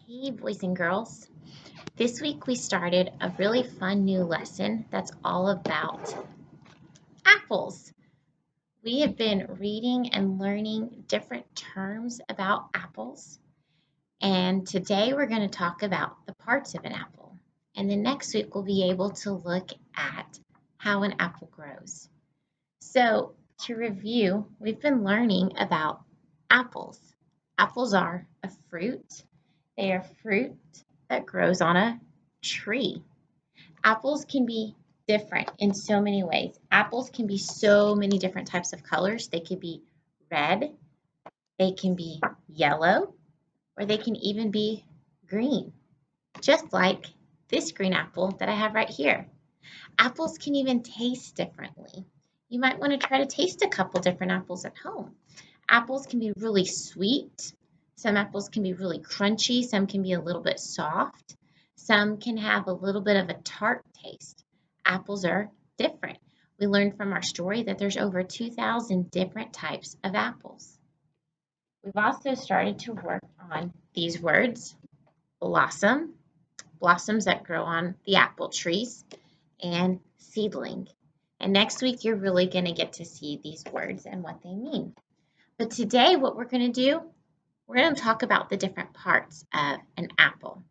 Hey, boys and girls. This week we started a really fun new lesson that's all about apples. We have been reading and learning different terms about apples, and today we're going to talk about the parts of an apple. And then next week we'll be able to look at how an apple grows. So, to review, we've been learning about apples. Apples are a fruit. They are fruit that grows on a tree. Apples can be different in so many ways. Apples can be so many different types of colors. They could be red, they can be yellow, or they can even be green, just like this green apple that I have right here. Apples can even taste differently. You might want to try to taste a couple different apples at home. Apples can be really sweet. Some apples can be really crunchy. Some can be a little bit soft. Some can have a little bit of a tart taste. Apples are different. We learned from our story that there's over 2,000 different types of apples. We've also started to work on these words: blossom, blossoms that grow on the apple trees, and seedling. And next week, you're really going to get to see these words and what they mean. But today, what we're going to do, we're going to talk about the different parts of an apple.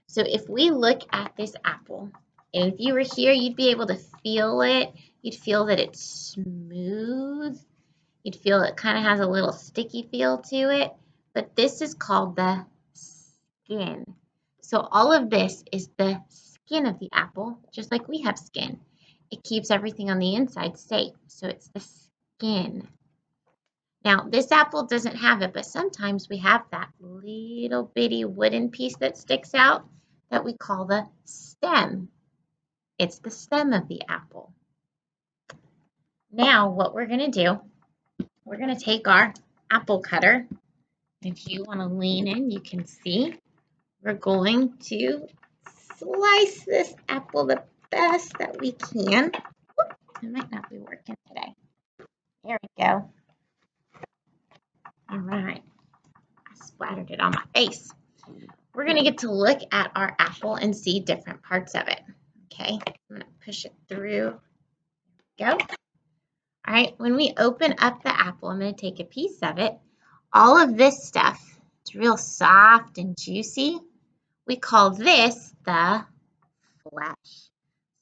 So if we look at this apple, and if you were here, you'd be able to feel it. You'd feel that it's smooth. You'd feel it kind of has a little sticky feel to it. But this is called the skin. So all of this is the skin of the apple, just like we have skin. It keeps everything on the inside safe. So it's the skin. Now, this apple doesn't have it, but sometimes we have that little bitty wooden piece that sticks out that we call the stem. It's the stem of the apple. Now, what we're going to do, we're going to take our apple cutter. If you want to lean in, you can see we're going to slice this apple the best that we can. It might not be working today. There we go. All right. I splattered it on my face. We're going to get to look at our apple and see different parts of it. Okay, I'm going to push it through. Go. All right, when we open up the apple, I'm going to take a piece of it. All of this stuff, it's real soft and juicy. We call this the flesh.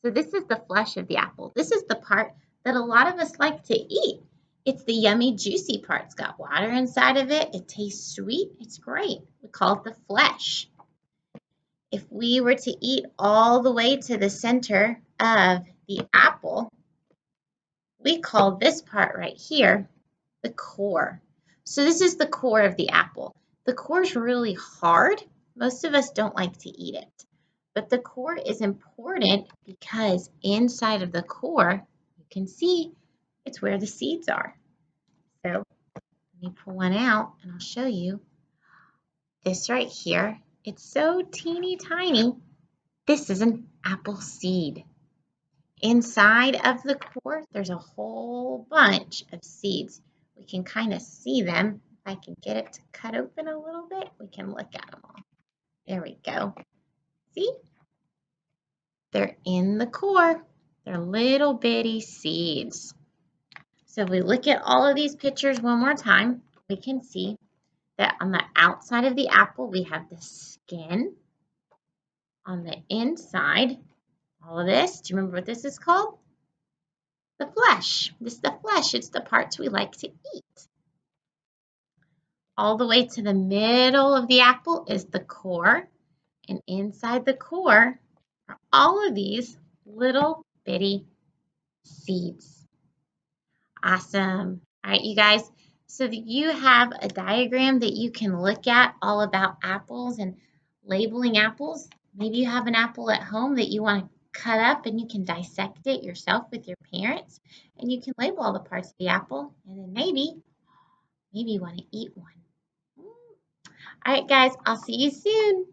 So this is the flesh of the apple. This is the part that a lot of us like to eat. It's the yummy, juicy part. It's got water inside of it. It tastes sweet. It's great. We call it the flesh. If we were to eat all the way to the center of the apple, we call this part right here the core. So this is the core of the apple. The core is really hard. Most of us don't like to eat it. But the core is important because inside of the core, you can see it's where the seeds are. So let me pull one out and I'll show you. This right here, it's so teeny tiny. This is an apple seed. Inside of the core, there's a whole bunch of seeds. We can kind of see them. If I can get it to cut open a little bit, we can look at them all. There we go. See? They're in the core. They're little bitty seeds. So if we look at all of these pictures one more time, we can see that on the outside of the apple, we have the skin. On the inside, all of this, do you remember what this is called? The flesh. This is the flesh. It's the parts we like to eat. All the way to the middle of the apple is the core. And inside the core are all of these little bitty seeds. Awesome. All right, you guys. So that you have a diagram that you can look at all about apples and labeling apples. Maybe you have an apple at home that you want to cut up and you can dissect it yourself with your parents and you can label all the parts of the apple and then maybe you want to eat one. All right, guys, I'll see you soon.